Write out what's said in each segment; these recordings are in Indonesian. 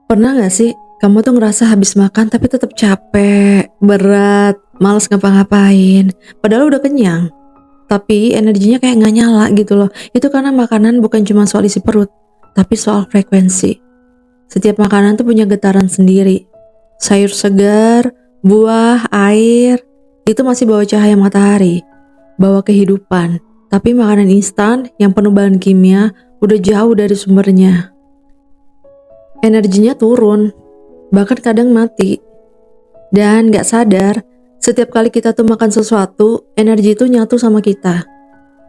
Pernah gak sih kamu tuh ngerasa habis makan tapi tetap capek, berat, males ngapa-ngapain, padahal udah kenyang, tapi energinya kayak nggak nyala gitu loh. Itu karena makanan bukan cuma soal isi perut, tapi soal frekuensi. Setiap makanan tuh punya getaran sendiri. Sayur segar, buah, air, itu masih bawa cahaya matahari, bawa kehidupan. Tapi makanan instan yang penuh bahan kimia udah jauh dari sumbernya. Energinya turun, bahkan kadang mati. Dan gak sadar, setiap kali kita tuh makan sesuatu, energi itu nyatu sama kita.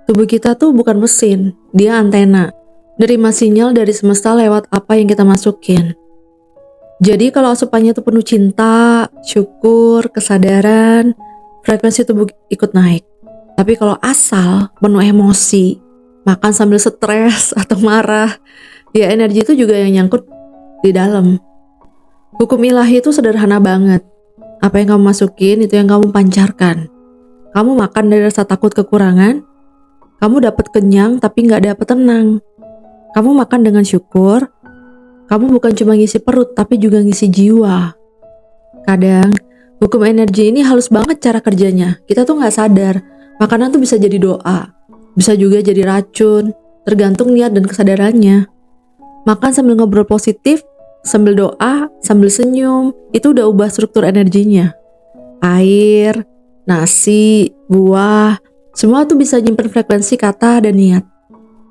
Tubuh kita tuh bukan mesin, dia antena. Nerima sinyal dari semesta lewat apa yang kita masukin. Jadi kalau asupannya tuh penuh cinta, syukur, kesadaran, frekuensi tubuh ikut naik. Tapi kalau asal penuh emosi, makan sambil stres atau marah, ya energi itu juga yang nyangkut di dalam. Hukum ilahi itu sederhana banget. Apa yang kamu masukin itu yang kamu pancarkan. Kamu makan dari rasa takut kekurangan, kamu dapat kenyang tapi nggak dapat tenang. Kamu makan dengan syukur, kamu bukan cuma ngisi perut tapi juga ngisi jiwa. Kadang hukum energi ini halus banget cara kerjanya. Kita tuh nggak sadar. Makanan tuh bisa jadi doa, bisa juga jadi racun, tergantung niat dan kesadarannya. Makan sambil ngobrol positif, sambil doa, sambil senyum, itu udah ubah struktur energinya. Air, nasi, buah, semua tuh bisa nyimpen frekuensi kata dan niat.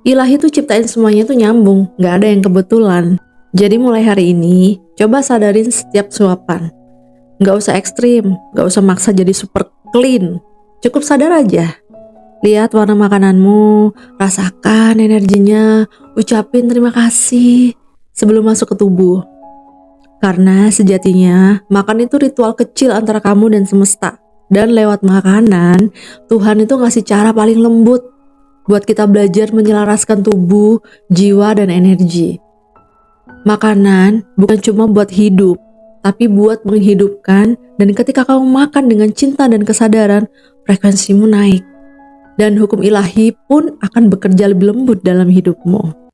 Ilahi tuh ciptain semuanya tuh nyambung, gak ada yang kebetulan. Jadi mulai hari ini, coba sadarin setiap suapan. Gak usah ekstrim, gak usah maksa jadi super clean. Cukup sadar aja. Lihat warna makananmu, rasakan energinya, ucapin terima kasih sebelum masuk ke tubuh. Karena sejatinya, makan itu ritual kecil antara kamu dan semesta. Dan lewat makanan, Tuhan itu ngasih cara paling lembut buat kita belajar menyelaraskan tubuh, jiwa, dan energi. Makanan bukan cuma buat hidup, tapi buat menghidupkan, dan ketika kamu makan dengan cinta dan kesadaran, frekuensimu naik. Dan hukum ilahi pun akan bekerja lebih lembut dalam hidupmu.